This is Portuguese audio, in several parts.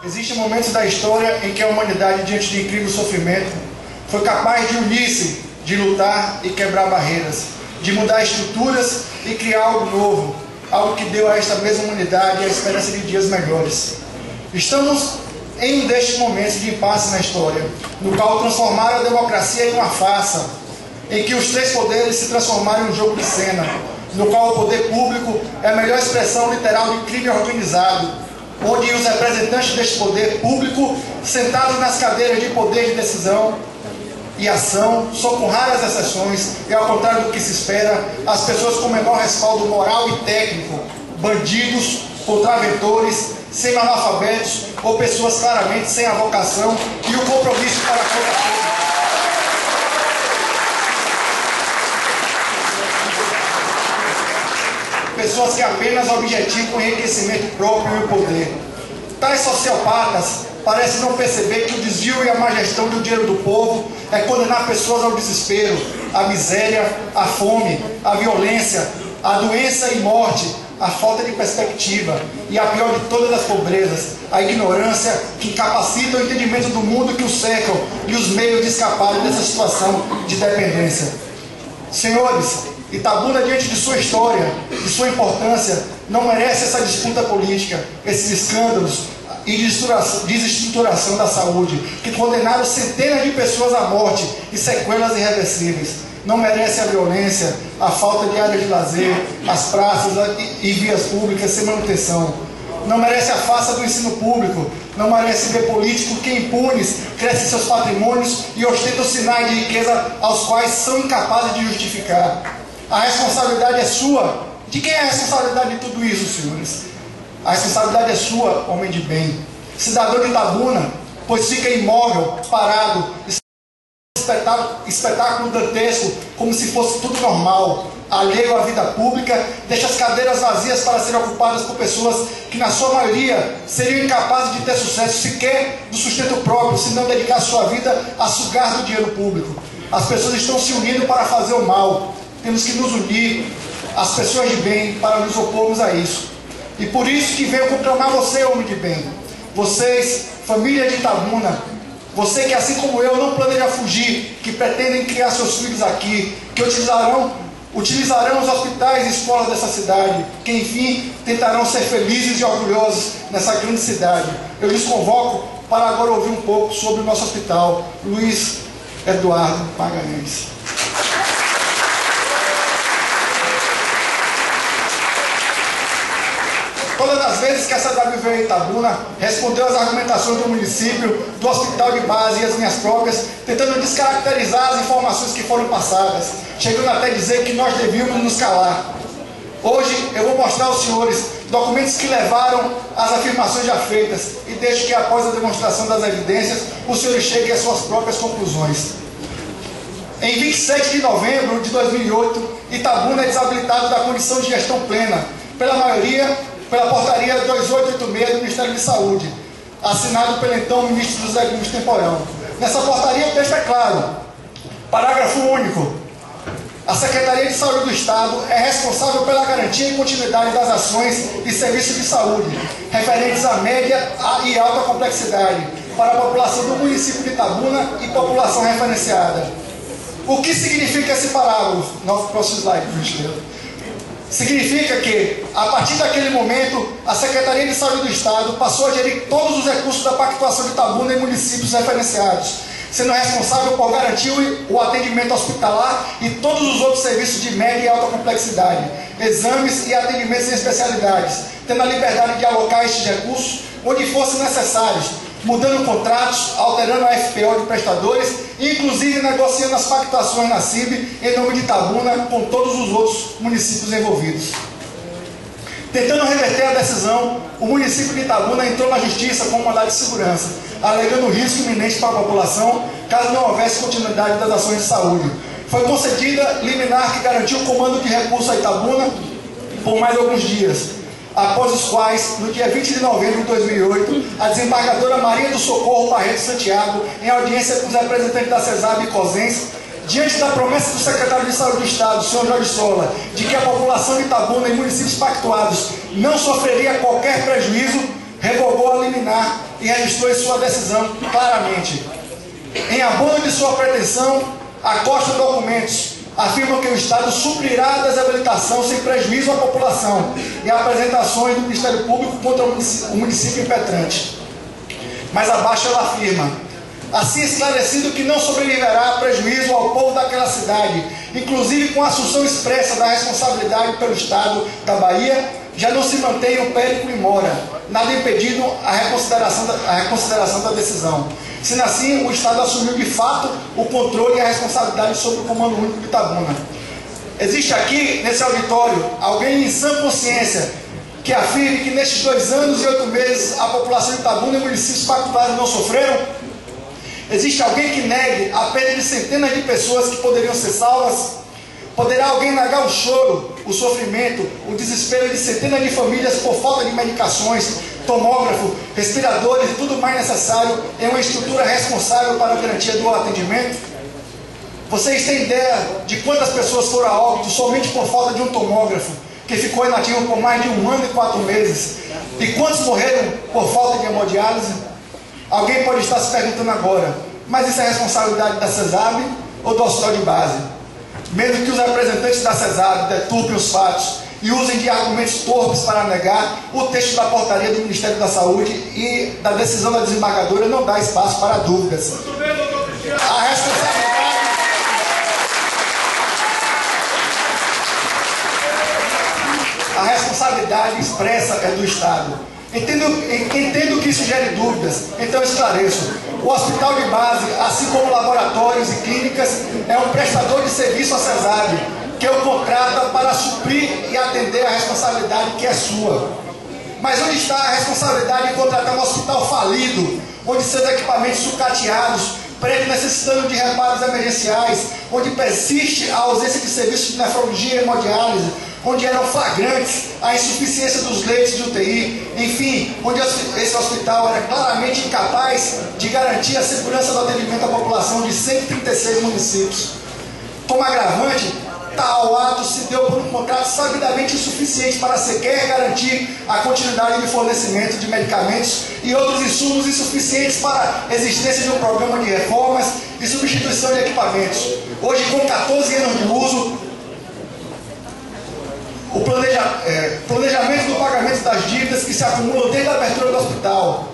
Existem momentos da história em que a humanidade, diante de incrível sofrimento, foi capaz de unir-se, de lutar e quebrar barreiras, de mudar estruturas e criar algo novo, algo que deu a esta mesma humanidade a esperança de dias melhores. Estamos em um destes momentos de impasse na história, no qual transformaram a democracia em uma farsa, em que os três poderes se transformaram em um jogo de cena, no qual o poder público é a melhor expressão literal de crime organizado, onde os representantes deste poder público, sentados nas cadeiras de poder de decisão e ação, só com raras exceções, e ao contrário do que se espera, as pessoas com menor respaldo moral e técnico, bandidos, contraventores, semi-analfabetos ou pessoas claramente sem a vocação e o compromisso para a conta pública. Pessoas que apenas objetivam o enriquecimento próprio e o poder. Tais sociopatas parecem não perceber que o desvio e a má gestão do dinheiro do povo é condenar pessoas ao desespero, à miséria, à fome, à violência, à doença e morte, à falta de perspectiva e a pior de todas as pobrezas, a ignorância que incapacita o entendimento do mundo que os cercam e os meios de escapar dessa situação de dependência. Senhores, Itabuna, diante de sua história, de sua importância, não merece essa disputa política, esses escândalos e desestruturação da saúde, que condenaram centenas de pessoas à morte e sequelas irreversíveis. Não merece a violência, a falta de áreas de lazer, as praças e vias públicas sem manutenção. Não merece a farsa do ensino público. Não merece ver políticos que, impunes, crescem seus patrimônios e ostentam sinais de riqueza aos quais são incapazes de justificar. A responsabilidade é sua. De quem é a responsabilidade de tudo isso, senhores? A responsabilidade é sua, homem de bem. Cidadão de Itabuna, pois fica imóvel, parado, espetáculo dantesco, como se fosse tudo normal, alheio à vida pública, deixa as cadeiras vazias para serem ocupadas por pessoas que, na sua maioria, seriam incapazes de ter sucesso sequer do sustento próprio, se não dedicar sua vida a sugar do dinheiro público. As pessoas estão se unindo para fazer o mal. Temos que nos unir, as pessoas de bem, para nos opormos a isso. E por isso que venho conclamar você, homem de bem. Vocês, família de Itabuna, você que, assim como eu, não planeja fugir, que pretendem criar seus filhos aqui, que utilizarão os hospitais e escolas dessa cidade, que, enfim, tentarão ser felizes e orgulhosos nessa grande cidade. Eu lhes convoco para agora ouvir um pouco sobre o nosso hospital. Luiz Eduardo Magalhães. Todas as vezes que a cidade veio em Itabuna, respondeu às argumentações do município, do hospital de base e as minhas próprias, tentando descaracterizar as informações que foram passadas, chegando até dizer que nós devíamos nos calar. Hoje eu vou mostrar aos senhores documentos que levaram às afirmações já feitas e deixo que, após a demonstração das evidências, os senhores cheguem às suas próprias conclusões. Em 27 de novembro de 2008, Itabuna é desabilitado da condição de gestão plena, pela portaria 2886 do Ministério de Saúde, assinado pelo então ministro José Gomes Temporão. Nessa portaria o texto é claro. Parágrafo único. A Secretaria de Saúde do Estado é responsável pela garantia e continuidade das ações e serviços de saúde referentes à média e alta complexidade para a população do município de Itabuna e população referenciada. O que significa esse parágrafo? Nosso próximo slide, por gentileza. Significa que, a partir daquele momento, a Secretaria de Saúde do Estado passou a gerir todos os recursos da pactuação de Itabuna em municípios referenciados, sendo responsável por garantir o atendimento hospitalar e todos os outros serviços de média e alta complexidade, exames e atendimentos em especialidades, tendo a liberdade de alocar estes recursos onde fossem necessários, mudando contratos, alterando a FPO de prestadores e, inclusive, negociando as pactuações na CIB em nome de Itabuna com todos os outros municípios envolvidos. Tentando reverter a decisão, o município de Itabuna entrou na justiça com um mandado de segurança, alegando risco iminente para a população caso não houvesse continuidade das ações de saúde. Foi concedida liminar que garantiu o comando de recurso a Itabuna por mais alguns dias, após os quais, no dia 20 de novembro de 2008, a desembargadora Maria do Socorro Barreto Santiago, em audiência com os representantes da CESAB e COSENS, diante da promessa do secretário de Saúde do Estado, o senhor Jorge Sola, de que a população de Itabuna e municípios pactuados não sofreria qualquer prejuízo, revogou a liminar e registrou em sua decisão claramente. Em abono de sua pretensão, acosta documentos, afirma que o Estado suprirá a desabilitação sem prejuízo à população e apresentações do Ministério Público contra o município impetrante. Mais abaixo ela afirma: assim esclarecido que não sobreviverá prejuízo ao povo daquela cidade, inclusive com a assunção expressa da responsabilidade pelo Estado da Bahia, já não se mantém o périclo e mora, nada impedindo a reconsideração da decisão. Sendo assim, o Estado assumiu de fato o controle e a responsabilidade sobre o Comando Único de Itabuna. Existe aqui, nesse auditório, alguém em sã consciência que afirme que nestes 2 anos e 8 meses a população de Itabuna e municípios pactuados não sofreram? Existe alguém que negue a perda de centenas de pessoas que poderiam ser salvas? Poderá alguém negar o choro, o sofrimento, o desespero de centenas de famílias por falta de medicações, tomógrafo, respiradores e tudo mais necessário em uma estrutura responsável para a garantia do atendimento? Vocês têm ideia de quantas pessoas foram a óbito somente por falta de um tomógrafo, que ficou inativo por mais de 1 ano e 4 meses? E quantos morreram por falta de hemodiálise? Alguém pode estar se perguntando agora: mas isso é responsabilidade da CESAB ou do hospital de base? Mesmo que os representantes da CESAB deturpem os fatos e usem de argumentos torpes para negar, o texto da portaria do Ministério da Saúde e da decisão da desembargadora não dá espaço para dúvidas. A responsabilidade expressa é do Estado. Entendo que isso gere dúvidas, então esclareço. O hospital de base, assim como laboratórios e clínicas, é um prestador de serviço à CESAB, que o contrata para suprir e atender a responsabilidade que é sua. Mas onde está a responsabilidade de contratar um hospital falido, onde seus equipamentos sucateados, prédio necessitando de reparos emergenciais, onde persiste a ausência de serviços de nefrologia e hemodiálise, onde eram flagrantes a insuficiência dos leitos de UTI, enfim, onde esse hospital era claramente incapaz de garantir a segurança do atendimento à população de 136 municípios. Como agravante, tal ato se deu por um contrato sabidamente insuficiente para sequer garantir a continuidade de fornecimento de medicamentos e outros insumos insuficientes para a existência de um programa de reformas e substituição de equipamentos. Hoje, com 14 anos de uso, o planejamento do pagamento das dívidas que se acumulam desde a abertura do hospital.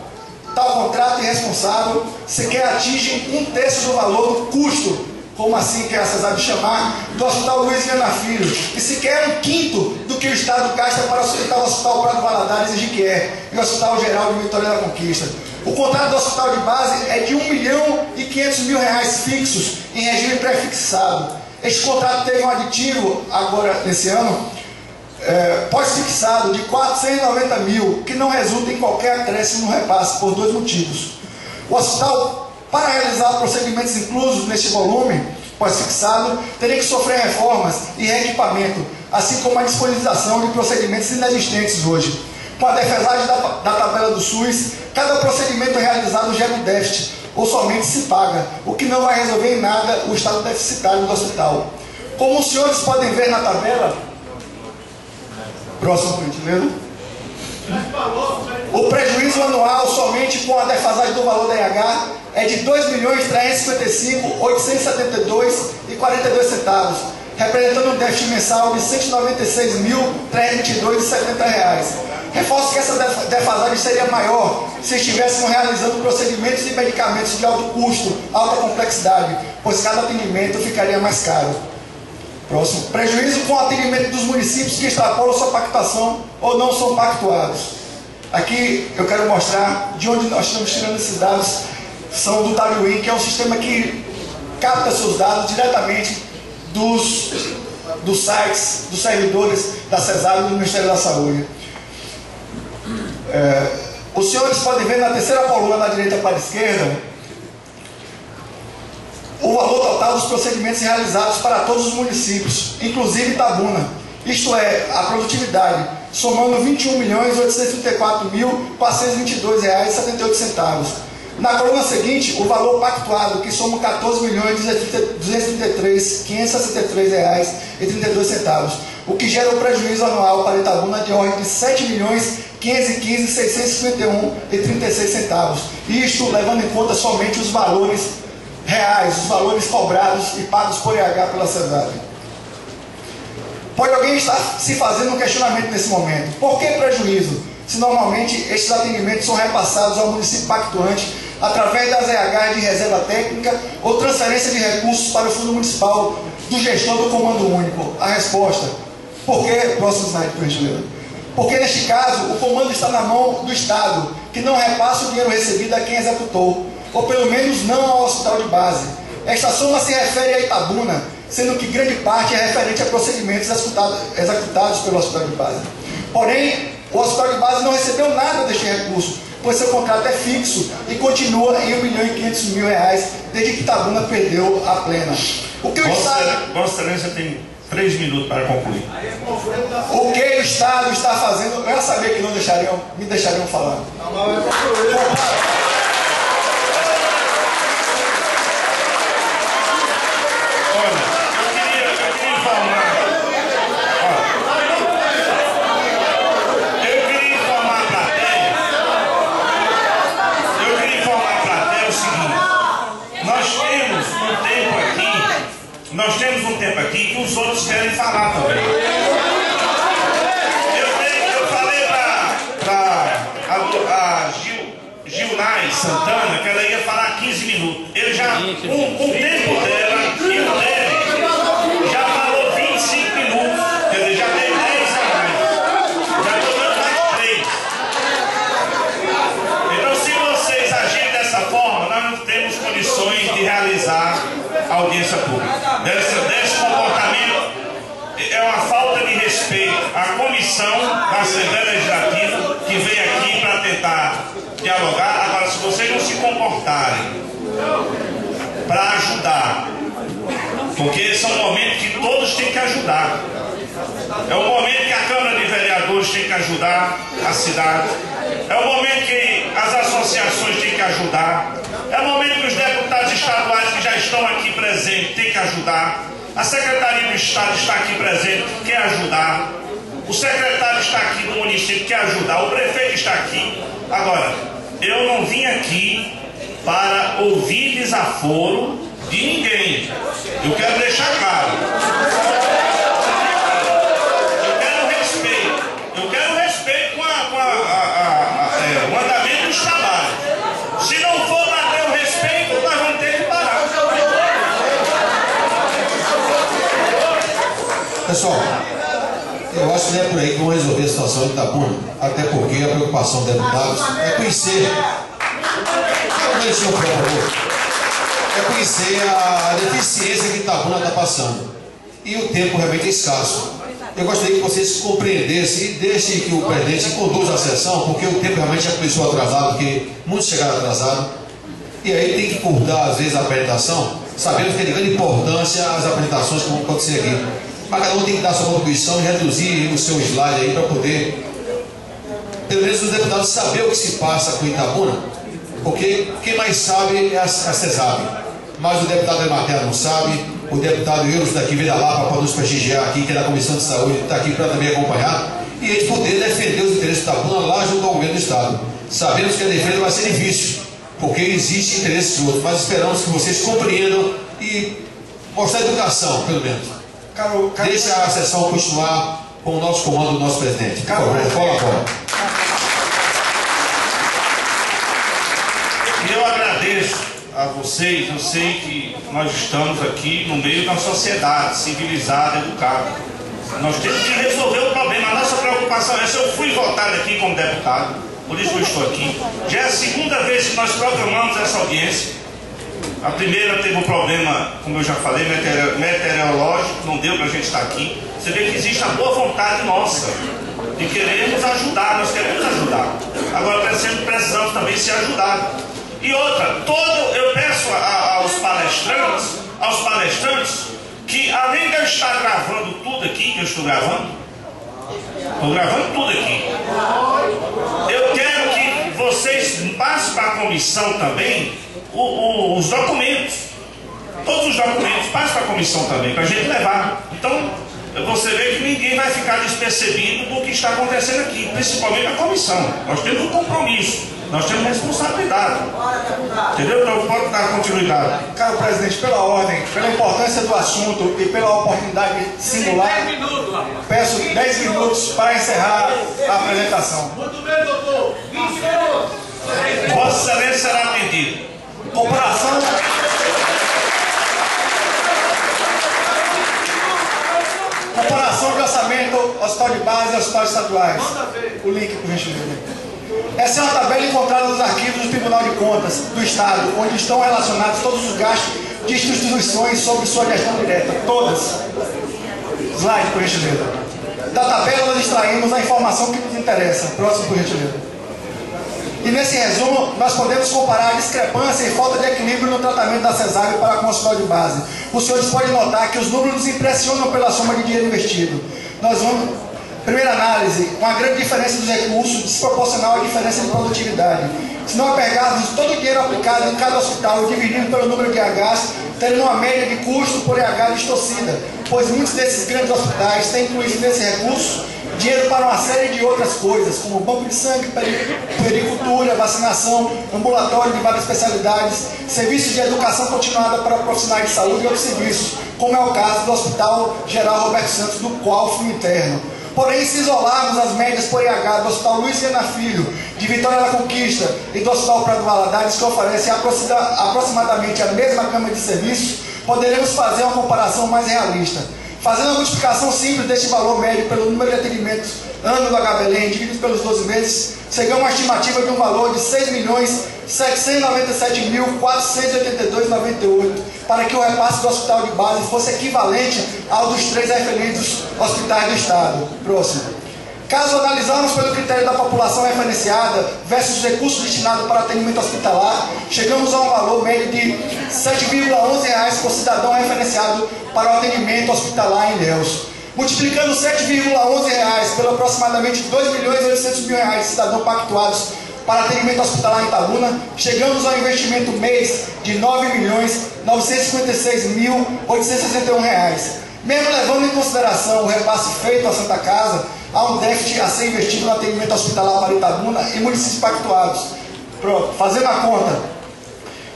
Tal contrato irresponsável sequer atinge 1/3 do valor do custo, como assim quer a CESAB chamar, do Hospital Luiz Viana Filho, e sequer 1/5 do que o Estado gasta para sustentar o Hospital Prado Valadares e Jiquié e o Hospital Geral de Vitória da Conquista. O contrato do hospital de base é de R$1.500.000 fixos em regime pré-fixado. Este contrato teve um aditivo, agora nesse ano, pós-fixado de R$490 mil, que não resulta em qualquer acréscimo no repasse, por 2 motivos. O hospital, para realizar procedimentos inclusos neste volume pós-fixado, teria que sofrer reformas e reequipamento, assim como a disponibilização de procedimentos inexistentes hoje. Com a defasagem da tabela do SUS, cada procedimento realizado gera um déficit, ou somente se paga, o que não vai resolver em nada o estado deficitário do hospital. Como os senhores podem ver na tabela, próximo, por gentileza, o prejuízo anual somente com a defasagem do valor da EH é de R$2.355.872,42, representando um déficit mensal de R$196.322,70. Reforço que essa defasagem seria maior se estivéssemos realizando procedimentos e medicamentos de alto custo, alta complexidade, pois cada atendimento ficaria mais caro. Próximo. Prejuízo com o atendimento dos municípios que extrapolam sua pactuação ou não são pactuados. Aqui eu quero mostrar de onde nós estamos tirando esses dados. São do WIN, que é um sistema que capta seus dados diretamente dos sites, dos servidores da CESAB e do Ministério da Saúde. Os senhores podem ver na terceira coluna da direita para a esquerda o valor total dos procedimentos realizados para todos os municípios, inclusive Itabuna, isto é, a produtividade, somando R$21.834.422,78. Na coluna seguinte, o valor pactuado, que soma R$14.233.563,32. o que gera um prejuízo anual para Itabuna de ordem de R$ 7.515.651,36. Isto levando em conta somente os valores reais, os valores cobrados e pagos por IH pela CESAB. Pode alguém estar se fazendo um questionamento nesse momento. Por que prejuízo? Se normalmente estes atendimentos são repassados ao município pactuante através das EH de reserva técnica ou transferência de recursos para o Fundo Municipal do gestor do Comando Único. A resposta: por que? Próximo slide, por gentileza. Porque neste caso o comando está na mão do Estado, que não repassa o dinheiro recebido a quem executou, ou pelo menos não ao hospital de base. Esta soma se refere a Itabuna, sendo que grande parte é referente a procedimentos executados pelo hospital de base. Porém, o hospital de base não recebeu nada deste recurso, pois seu contrato é fixo e continua em R$1.500.000 desde que Itabuna perdeu a plena. O que o Estado... Vossa Excelência tem 3 minutos para concluir. O que o Estado está fazendo... Eu já sabia que não me deixariam falar. Nós temos um tempo aqui que os outros querem falar também. Eu falei para a Gilnay Santana que ela ia falar 15 minutos. Eu já, o tempo dela e o dele já falou 25 minutos. Quer dizer, já tem 10 a mais. Já estou dando mais 3. Então, se vocês agirem dessa forma, nós não temos condições de realizar a audiência pública. Desse comportamento é uma falta de respeito à comissão da Assembleia Legislativa que veio aqui para tentar dialogar. Agora, se vocês não se comportarem para ajudar, porque esse é um momento que todos têm que ajudar, é o momento que a Câmara de Vereadores tem que ajudar a cidade, é o momento que as associações têm que ajudar, é o momento que os deputados estaduais que já estão aqui presentes têm que ajudar, a Secretaria do Estado está aqui presente, quer ajudar, o secretário está aqui do município, quer ajudar, o prefeito está aqui. Agora, eu não vim aqui para ouvir desaforo de ninguém. Eu quero deixar claro. Eu quero respeito com o andamento dos trabalhos. Se não for manter o respeito, nós vamos ter que parar. Pessoal, eu acho que não é por aí que vão resolver a situação de Itabuna, até porque a preocupação dos deputados é conhecer, é conhecer a deficiência que Itabuna está passando. E o tempo realmente é escasso. Eu gostaria que vocês compreendessem e deixem que o presidente conduza a sessão, porque o tempo realmente já começou atrasado, porque muitos chegaram atrasados. E aí tem que cortar, às vezes, a apresentação, sabendo que tem grande importância as apresentações que vão acontecer aqui. Mas cada um tem que dar sua contribuição e reduzir o seu slide aí para poder, pelo menos os deputados, saber o que se passa com Itabuna, porque quem mais sabe é a CESAB. Mas o deputado Emater não sabe, o deputado Euros daqui veio da Lapa para nos prestigiar aqui, que é da Comissão de Saúde, está aqui para também acompanhar, e a gente poder defender os interesses de Itabuna lá junto ao governo do Estado. Sabemos que a defesa vai ser difícil, porque existe interesses outros, mas esperamos que vocês compreendam e mostrar educação, pelo menos. Deixa a sessão continuar com o nosso comando do nosso presidente. Por favor, fala. E eu agradeço a vocês. Eu sei que nós estamos aqui no meio da sociedade civilizada, educada. Nós temos que resolver o problema. A nossa preocupação é essa. Eu fui votado aqui como deputado, por isso que eu estou aqui. Já é a segunda vez que nós programamos essa audiência. A primeira teve um problema, como eu já falei, meteorológico, não deu para a gente estar aqui. Você vê que existe a boa vontade nossa de queremos ajudar, nós queremos ajudar. Agora precisamos também ser ajudados. E outra, eu peço aos palestrantes, que além de eu estar gravando tudo aqui, que eu estou gravando tudo aqui, eu quero que vocês passem para a comissão também os documentos, todos os documentos, passem para a comissão também, para a gente levar. Então, você vê que ninguém vai ficar despercebido do que está acontecendo aqui, principalmente a comissão. Nós temos um compromisso, nós temos responsabilidade. Entendeu? Então pode dar continuidade. Caro presidente, pela ordem, pela importância do assunto e pela oportunidade singular, peço 10 minutos para encerrar a apresentação. Muito bem, doutor. 20 minutos. Vossa Excelência será atendido. Comparação de orçamento, hospital de base e hospitais estaduais. O link, por gentileza. Essa é uma tabela encontrada nos arquivos do Tribunal de Contas do Estado, onde estão relacionados todos os gastos de instituições sobre sua gestão direta. Todas. Slide, por gentileza. Da tabela nós extraímos a informação que nos interessa. Próximo, por gentileza. E nesse resumo, nós podemos comparar a discrepância e falta de equilíbrio no tratamento da cesárea para com o hospital de base. Os senhores podem notar que os números nos impressionam pela soma de dinheiro investido. Nós vamos, primeira análise, uma grande diferença dos recursos desproporcional à diferença de produtividade. Se não pegarmos todo o dinheiro aplicado em cada hospital e dividido pelo número de EHs, teremos uma média de custo por EH distorcida, pois muitos desses grandes hospitais têm incluído nesse recurso dinheiro para uma série de outras coisas, como banco de sangue, pericultura, vacinação, ambulatório de várias especialidades, serviços de educação continuada para profissionais de saúde e outros serviços, como é o caso do Hospital Geral Roberto Santos, do qual fui interno. Porém, se isolarmos as médias por IH do Hospital Luiz Viana Filho, de Vitória da Conquista e do Hospital Prado Valadares, que oferecem aproximadamente a mesma gama de serviços, poderemos fazer uma comparação mais realista. Fazendo a multiplicação simples deste valor médio pelo número de atendimentos ano do HBLEM, dividido pelos 12 meses, chegamos a uma estimativa de um valor de R$ 6.797.482,98, para que o repasse do hospital de base fosse equivalente ao dos 3 referidos hospitais do Estado. Próximo. Caso analisarmos pelo critério da população referenciada versus os recursos destinados para atendimento hospitalar, chegamos a um valor médio de R$ 7,11 por cidadão referenciado para o atendimento hospitalar em Ilhéus. Multiplicando R$ 7,11 pelo aproximadamente R$ 2.800.000 de cidadãos pactuados para atendimento hospitalar em Itabuna, chegamos a um investimento mês de R$ 9.956.861. Mesmo levando em consideração o repasse feito à Santa Casa, há um déficit a ser investido no atendimento hospitalar para Itabuna e municípios pactuados. Pronto, fazendo a conta,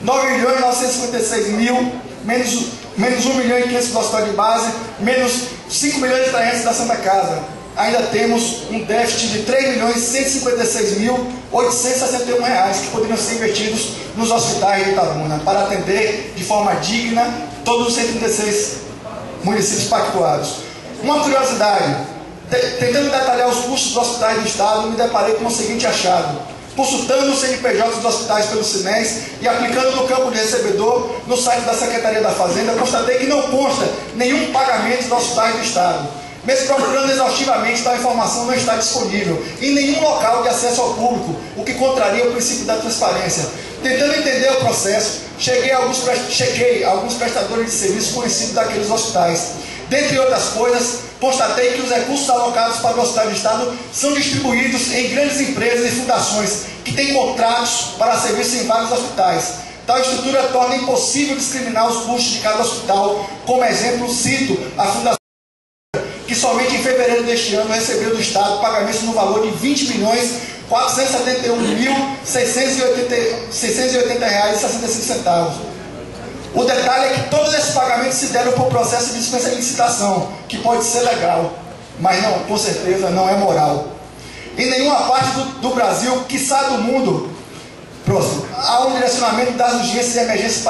9.956.000, menos 1.500.000 do hospital de base, menos 5.300.000 da Santa Casa. Ainda temos um déficit de R$ 3.156.861 que poderiam ser investidos nos hospitais de Itabuna, para atender de forma digna todos os 136 municípios pactuados. Uma curiosidade, tentando detalhar os custos dos hospitais do Estado, me deparei com o seguinte achado. Consultando os CNPJs dos hospitais pelo Cines e aplicando no campo de recebedor no site da Secretaria da Fazenda, constatei que não consta nenhum pagamento dos hospitais do Estado. Mesmo procurando exaustivamente, tal informação não está disponível em nenhum local de acesso ao público, o que contraria o princípio da transparência. Tentando entender o processo, chequei alguns prestadores de serviço conhecidos daqueles hospitais. Dentre outras coisas, constatei que os recursos alocados para o Hospital do Estado são distribuídos em grandes empresas e fundações que têm contratos para serviço em vários hospitais. Tal estrutura torna impossível discriminar os custos de cada hospital. Como exemplo, cito a Fundação, que somente em fevereiro deste ano recebeu do Estado pagamentos no valor de R$ 20.471.680,65. O detalhe é que todos esses pagamentos se deram por processo de dispensa de licitação, que pode ser legal, mas não, com certeza não é moral. Em nenhuma parte do Brasil, quiçá do mundo, próximo, há um direcionamento das urgências e emergências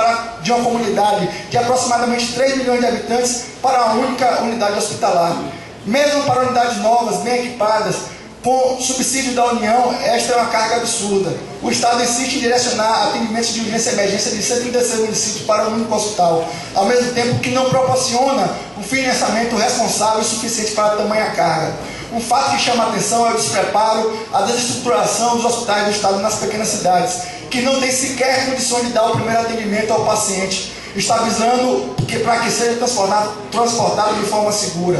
de uma comunidade de aproximadamente 3 milhões de habitantes para uma única unidade hospitalar. Mesmo para unidades novas, bem equipadas, com subsídio da União, esta é uma carga absurda. O Estado insiste em direcionar atendimentos de urgência e emergência de 136 municípios para um único hospital, ao mesmo tempo que não proporciona um financiamento responsável e suficiente para tamanha carga. Um fato que chama a atenção é o despreparo, a desestruturação dos hospitais do Estado nas pequenas cidades, que não tem sequer condições de dar o primeiro atendimento ao paciente, estabilizando para que seja transportado de forma segura.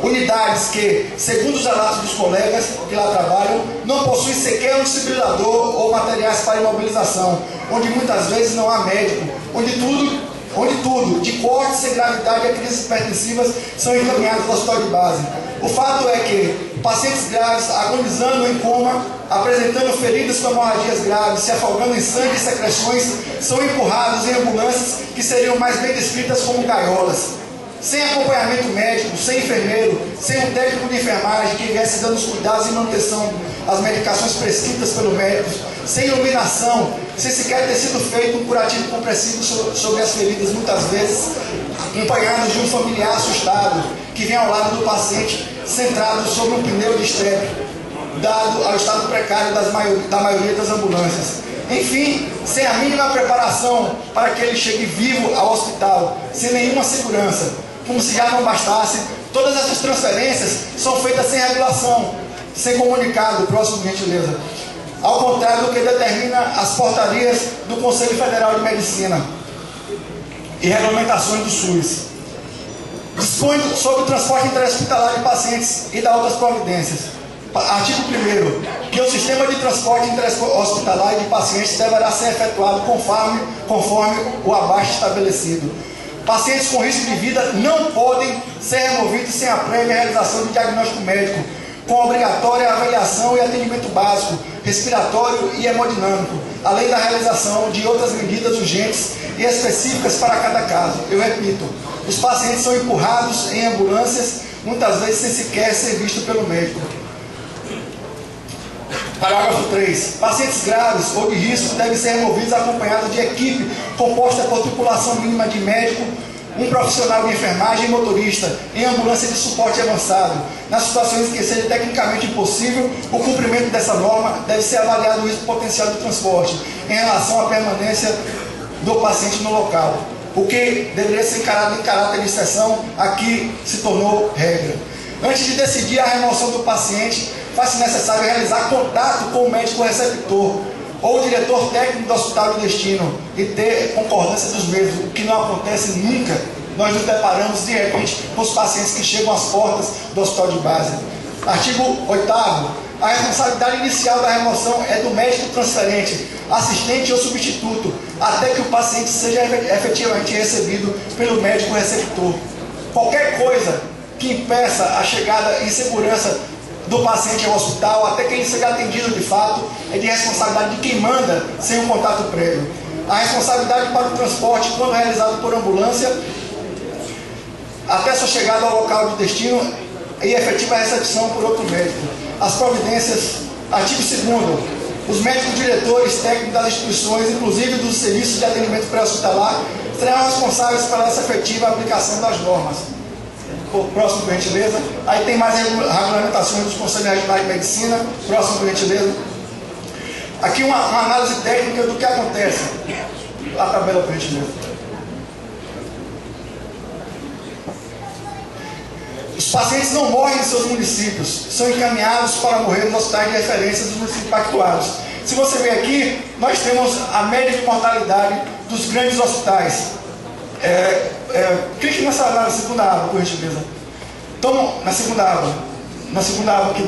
Unidades que, segundo os relatos dos colegas que lá trabalham, não possuem sequer um desfibrilador ou materiais para imobilização, onde muitas vezes não há médico, onde tudo onde tudo, de corte sem gravidade a crises hipertensivas, são encaminhados ao hospital de base. O fato é que pacientes graves, agonizando em coma, apresentando feridas com hemorragias graves, se afogando em sangue e secreções, são empurrados em ambulâncias que seriam mais bem descritas como gaiolas. Sem acompanhamento médico, sem enfermeiro, sem um técnico de enfermagem que viesse dando os cuidados e manutenção às medicações prescritas pelo médico, sem iluminação, sem sequer ter sido feito um curativo compressivo sobre as feridas, muitas vezes acompanhados de um familiar assustado que vem ao lado do paciente centrado sobre um pneu de estepe, dado ao estado precário da maioria das ambulâncias. Enfim, sem a mínima preparação para que ele chegue vivo ao hospital, sem nenhuma segurança. Como se já não bastasse, todas essas transferências são feitas sem regulação, sem comunicado, próximo, por gentileza. Ao contrário do que determina as portarias do Conselho Federal de Medicina e regulamentações do SUS. Dispõe sobre o transporte interhospitalar de pacientes e da outras providências. Artigo 1º, que o sistema de transporte interhospitalar de pacientes deverá ser efetuado conforme o abaixo estabelecido. Pacientes com risco de vida não podem ser removidos sem a prévia realização de diagnóstico médico, com obrigatória avaliação e atendimento básico, respiratório e hemodinâmico, além da realização de outras medidas urgentes e específicas para cada caso. Eu repito, os pacientes são empurrados em ambulâncias, muitas vezes sem sequer ser visto pelo médico. Parágrafo 3. Pacientes graves ou de risco devem ser removidos acompanhados de equipe composta por tripulação mínima de médico, um profissional de enfermagem e motorista, em ambulância de suporte avançado. Nas situações em que seja tecnicamente impossível, o cumprimento dessa norma deve ser avaliado o risco potencial do transporte em relação à permanência do paciente no local. O que deveria ser encarado em caráter de exceção, aqui se tornou regra. Antes de decidir a remoção do paciente, faz-se necessário realizar contato com o médico receptor ou o diretor técnico do hospital de destino e ter concordância dos mesmos, o que não acontece nunca. Nós nos deparamos de repente com os pacientes que chegam às portas do hospital de base. Artigo 8º. A responsabilidade inicial da remoção é do médico transferente, assistente ou substituto, até que o paciente seja efetivamente recebido pelo médico receptor. Qualquer coisa que impeça a chegada em segurança do paciente ao hospital, até que ele seja atendido de fato, é de responsabilidade de quem manda sem um contato prévio. A responsabilidade para o transporte, quando realizado por ambulância, até sua chegada ao local de destino e efetiva recepção por outro médico. As providências, artigo 2º, os médicos diretores técnicos das instituições, inclusive dos serviços de atendimento pré-hospitalar, serão responsáveis pela essa efetiva aplicação das normas. Próximo, por gentileza. Aí tem mais regulamentações dos Conselhos Regionais de Medicina. Próximo, por gentileza. Aqui uma análise técnica do que acontece. A tabela, por gentileza. Os pacientes não morrem em seus municípios, são encaminhados para morrer nos hospitais de referência dos municípios pactuados. Se você ver aqui, nós temos a média de mortalidade dos grandes hospitais. Clique na segunda aba, por gentileza. Então, na segunda aba aqui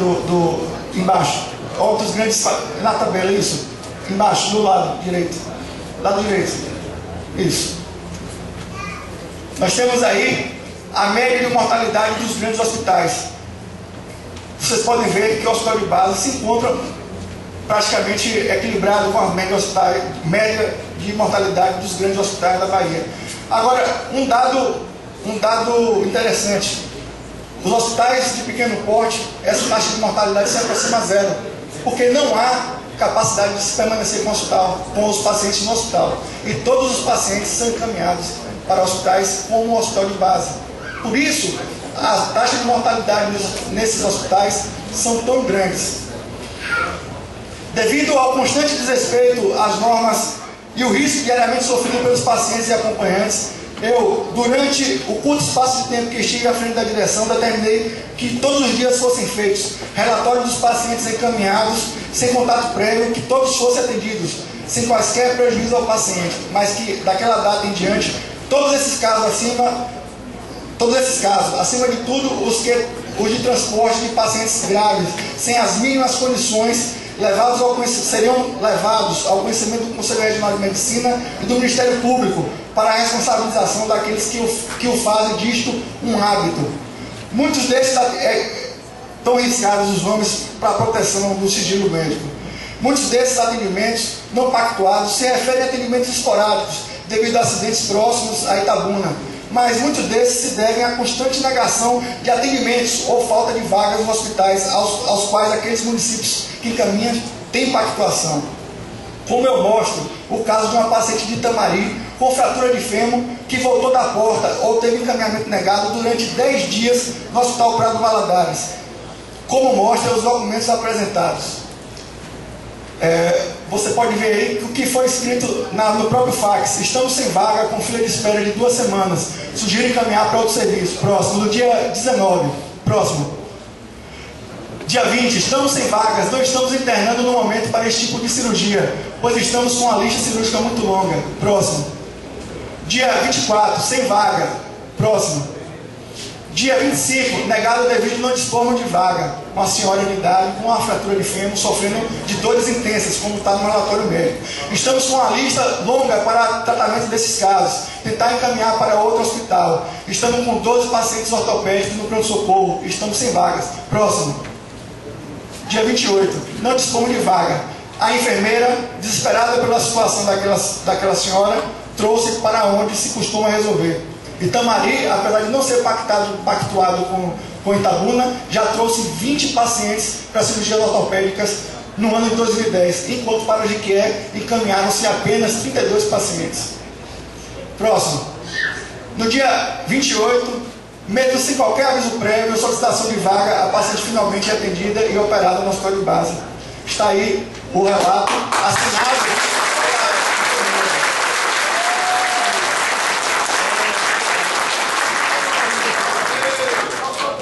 embaixo, outros grandes, na tabela, isso, embaixo, do lado direito, isso. Nós temos aí a média de mortalidade dos grandes hospitais. Vocês podem ver que o hospital de base se encontra praticamente equilibrado com a média de mortalidade dos grandes hospitais da Bahia. Agora, um dado interessante. Os hospitais de pequeno porte, essa taxa de mortalidade se aproxima a zero, porque não há capacidade de se permanecer com os pacientes no hospital. E todos os pacientes são encaminhados para hospitais como o hospital de base. Por isso, as taxas de mortalidade nesses hospitais são tão grandes. Devido ao constante desrespeito às normas e o risco diariamente sofrido pelos pacientes e acompanhantes, eu, durante o curto espaço de tempo que estive à frente da direção, determinei que todos os dias fossem feitos relatórios dos pacientes encaminhados, sem contato prévio, que todos fossem atendidos, sem quaisquer prejuízo ao paciente, mas que daquela data em diante, todos esses casos, acima de tudo, os de transporte de pacientes graves, sem as mínimas condições, seriam levados ao conhecimento do Conselho Regional de Medicina e do Ministério Público, para a responsabilização daqueles que o fazem disto um hábito. Muitos desses estão riscados os nomes para a proteção do sigilo médico. Muitos desses atendimentos não pactuados se referem a atendimentos esporádicos, devido a acidentes próximos a Itabuna, mas muitos desses se devem à constante negação de atendimentos ou falta de vagas nos hospitais aos quais aqueles municípios que encaminham têm pactuação. Como eu mostro o caso de uma paciente de Itamari com fratura de fêmur que voltou da porta ou teve encaminhamento negado durante 10 dias no Hospital Prado Valadares, como mostra os documentos apresentados. Você pode ver aí o que foi escrito no próprio fax. Estamos sem vaga, com fila de espera de 2 semanas. Sugiro encaminhar para outro serviço. Próximo, no dia 19. Próximo. Dia 20, estamos sem vagas, não estamos internando no momento para esse tipo de cirurgia, pois estamos com a lista cirúrgica muito longa. Próximo. Dia 24, sem vaga. Próximo. Dia 25, negado devido não dispormos de vaga. Uma senhora de idade com uma fratura de fêmur, sofrendo de dores intensas, como está no relatório médico. Estamos com uma lista longa para tratamento desses casos. Tentar encaminhar para outro hospital. Estamos com 12 pacientes ortopédicos no pronto-socorro. Estamos sem vagas. Próximo. Dia 28, não dispomos de vaga. A enfermeira, desesperada pela situação daquela senhora, trouxe para onde se costuma resolver. Itamari, apesar de não ser pactuado com Itabuna, já trouxe 20 pacientes para cirurgias ortopédicas no ano de 2010, enquanto para o Jiquié encaminharam-se apenas 32 pacientes. Próximo. No dia 28, mesmo sem qualquer aviso prévio, solicitação de vaga, a paciente finalmente é atendida e operada no hospital de base. Está aí o relato assinado.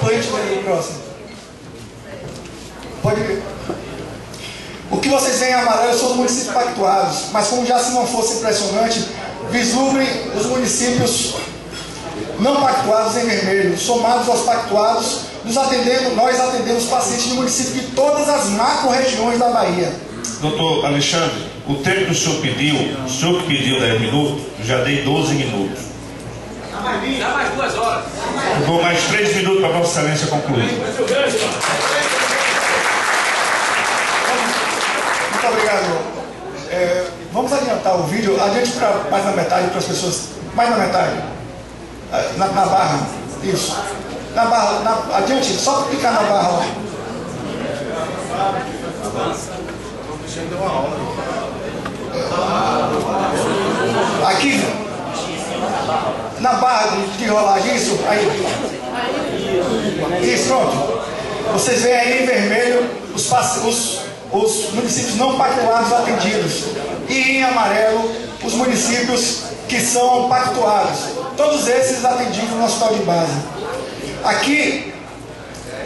Pode ver o próximo. Pode ver. O que vocês veem em amarelo são os municípios pactuados, mas como já se não fosse impressionante, vislumbrem os municípios não pactuados em vermelho. Somados aos pactuados, nós atendemos pacientes de municípios de todas as macro-regiões da Bahia. Doutor Alexandre, o tempo que o senhor que pediu 10 minutos, já dei 12 minutos. Dá mais 2 horas. Vou mais 3 minutos para Vossa Excelência concluir. Muito obrigado. Vamos adiantar o vídeo, adiante para mais na metade, para as pessoas. Mais na metade. Na barra. Isso. Na barra. Adiante, só para clicar na barra lá. Aqui. Na barra de rolagem, isso. Aí. Isso, pronto. Vocês veem aí em vermelho os municípios não pactuados atendidos. E em amarelo, os municípios que são pactuados. Todos esses atendidos no hospital de base. Aqui,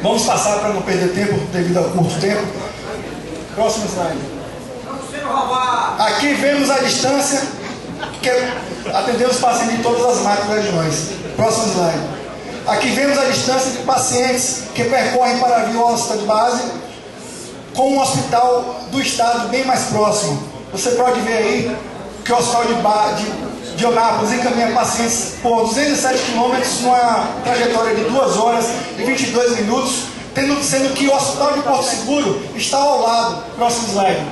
vamos passar para não perder tempo, devido ao curto tempo. Próximo slide. Aqui vemos a distância que atendemos pacientes de todas as macro-regiões. Próximo slide. Aqui vemos a distância de pacientes que percorrem para vir ao hospital de base com um hospital do estado bem mais próximo. Você pode ver aí que o hospital de Eunápolis encaminha pacientes por 207 km numa trajetória de 2 horas e 22 minutos, sendo que o hospital de Porto Seguro está ao lado. Próximo slide.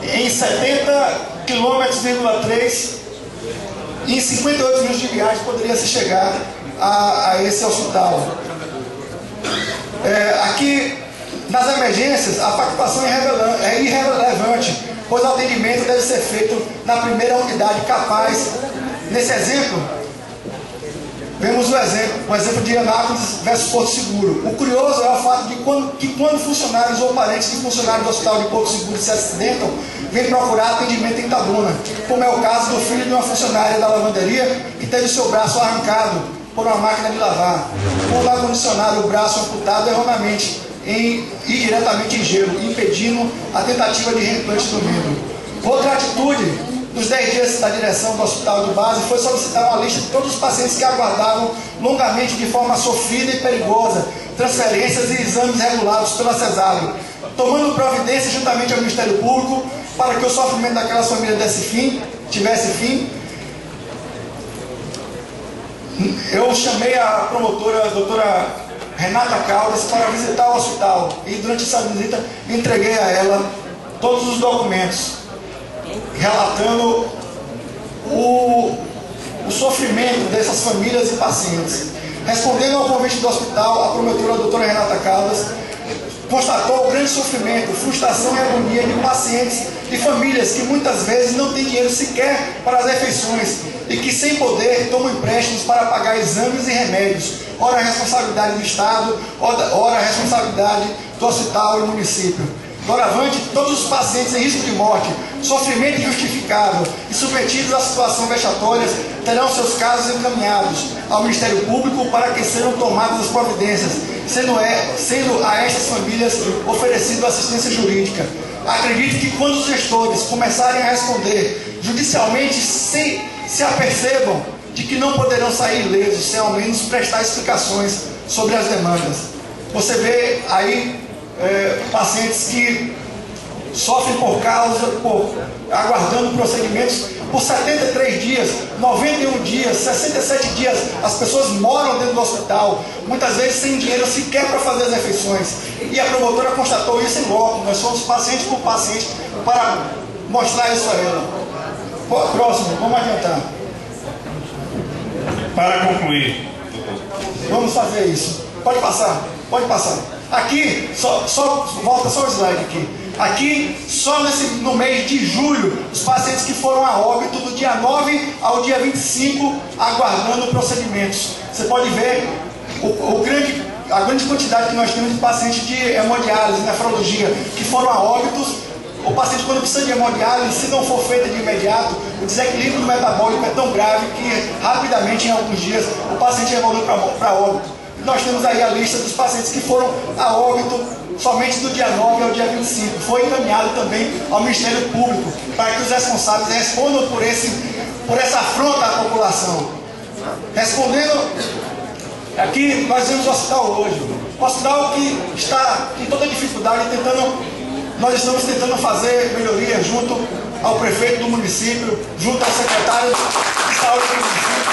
Em 70 km,3 e em 58 minutos de viagem poderia se chegar a esse hospital. Aqui nas emergências a pactuação é irrelevante, pois o atendimento deve ser feito na primeira unidade capaz. Nesse exemplo, vemos o exemplo de Anápolis versus Porto Seguro. O curioso é o fato de que quando funcionários ou parentes de funcionários do hospital de Porto Seguro se acidentam, vêm procurar atendimento em Itabuna, como é o caso do filho de uma funcionária da lavanderia que teve seu braço arrancado por uma máquina de lavar, por lá condicionar o braço amputado erroneamente e diretamente em gelo, impedindo a tentativa de reimplante do membro. Outra atitude dos 10 dias da direção do hospital de base foi solicitar uma lista de todos os pacientes que aguardavam longamente de forma sofrida e perigosa transferências e exames regulados pela CESAB, tomando providência juntamente ao Ministério Público para que o sofrimento daquelas famílias tivesse fim, eu chamei a promotora, a doutora Renata Caldas, para visitar o hospital. E durante essa visita entreguei a ela todos os documentos relatando o sofrimento dessas famílias e pacientes. Respondendo ao convite do hospital, a promotora, a doutora Renata Caldas, constatou o grande sofrimento, frustração e agonia de pacientes e famílias que muitas vezes não têm dinheiro sequer para as refeições e que, sem poder, tomam empréstimos para pagar exames e remédios, ora a responsabilidade do Estado, ora a responsabilidade do hospital e do município. Doravante, todos os pacientes em risco de morte, sofrimento injustificável e submetidos a situações vexatórias terão seus casos encaminhados ao Ministério Público para que sejam tomadas as providências, sendo a estas famílias oferecida assistência jurídica. Acredito que quando os gestores começarem a responder judicialmente, se apercebam de que não poderão sair ilesos sem ao menos prestar explicações sobre as demandas. Você vê aí pacientes que sofrem aguardando procedimentos por 73 dias, 91 dias, 67 dias. As pessoas moram dentro do hospital, muitas vezes sem dinheiro sequer para fazer as refeições. E a promotora constatou isso em loco. Nós fomos paciente por paciente para mostrar isso a ela. Próximo, vamos adiantar. Para concluir, vamos fazer isso. Pode passar, pode passar. Aqui, volta só o slide aqui. Aqui, só no mês de julho, os pacientes que foram a óbito do dia 9 ao dia 25, aguardando procedimentos. Você pode ver a grande quantidade que nós temos de pacientes de hemodiálise, nefrologia, que foram a óbitos. O paciente, quando precisa de hemodiálise, se não for feita de imediato, o desequilíbrio metabólico é tão grave que, rapidamente, em alguns dias, o paciente evolui para óbito. Nós temos aí a lista dos pacientes que foram a óbito somente do dia 9 ao dia 25. Foi encaminhado também ao Ministério Público para que os responsáveis respondam por essa afronta à população. Respondendo, aqui nós vemos o hospital hoje. O hospital que está com toda dificuldade, nós estamos tentando fazer melhoria junto ao prefeito do município, junto ao secretário de saúde do município.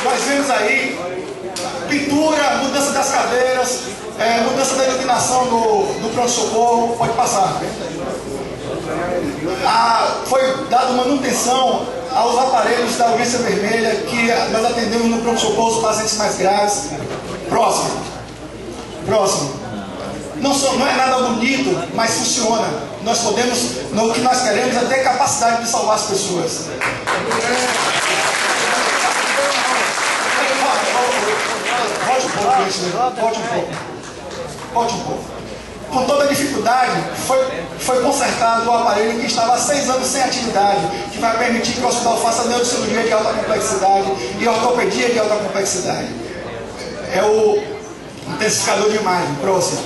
Nós vemos aí pintura, mudança das cadeiras, mudança da iluminação do pronto-socorro. Pode passar. Foi dada manutenção aos aparelhos da urgência vermelha que nós atendemos no pronto-socorro os pacientes mais graves. Próximo. Não é nada bonito, mas funciona. Nós podemos, o que nós queremos é ter capacidade de salvar as pessoas. Volte um pouco. Com toda dificuldade, foi consertado o aparelho que estava há 6 anos sem atividade, que vai permitir que o hospital faça neurocirurgia de alta complexidade e ortopedia de alta complexidade. É o intensificador de imagem. Próximo.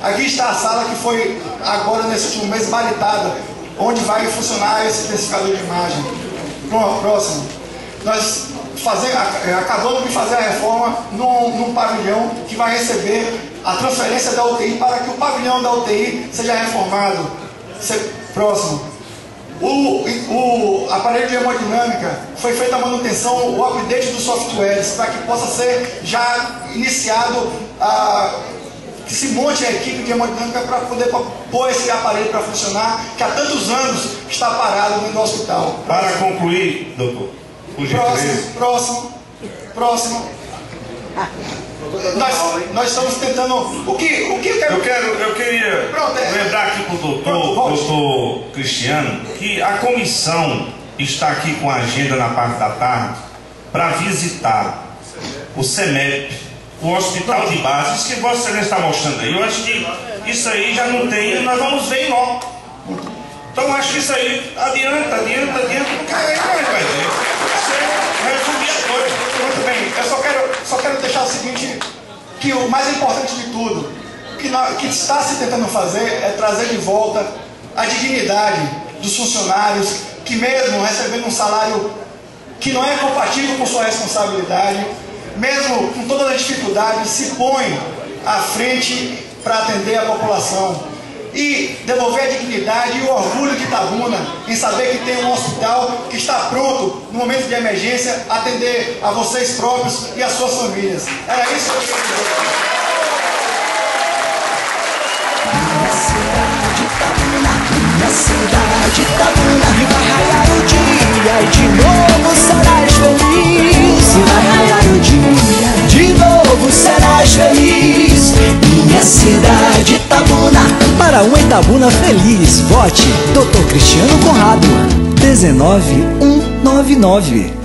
Aqui está a sala que foi, agora nesse último mês, balitada, onde vai funcionar esse intensificador de imagem. Próximo. Nós acabamos de fazer a reforma num pavilhão que vai receber a transferência da UTI para que o pavilhão da UTI seja reformado. Próximo. O aparelho de hemodinâmica, foi feita a manutenção, o update dos softwares, para que possa ser já iniciado que se monte a equipe de hemodinâmica para poder pôr esse aparelho para funcionar, que há tantos anos está parado dentro do hospital. Para concluir, doutor. Próximo. Nós estamos tentando. Eu queria lembrar aqui para o doutor Cristiano que a comissão está aqui com a agenda na parte da tarde para visitar o CEMEP, o hospital de base, isso que Vossa Excelência está mostrando aí. Eu acho que isso aí já não tem, nós vamos ver em loco. Então acho que isso aí adianta, porque aí nós vai ver. Resumir a coisa. Muito bem, eu só quero deixar o seguinte, que o mais importante de tudo, que está se tentando fazer é trazer de volta a dignidade dos funcionários, que mesmo recebendo um salário que não é compatível com sua responsabilidade, mesmo com todas as dificuldades, se põe à frente para atender a população. E devolver a dignidade e o orgulho de Itabuna em saber que tem um hospital que está pronto no momento de emergência, atender a vocês próprios e as suas famílias. Era isso que eu queria dizer. Minha cidade Itabuna, e vai raiar o dia e de novo serás feliz. E vai raiar o dia, de novo serás feliz. Minha cidade Itabuna, para um Itabuna feliz, vote Dr. Cristiano Conrado, 19199.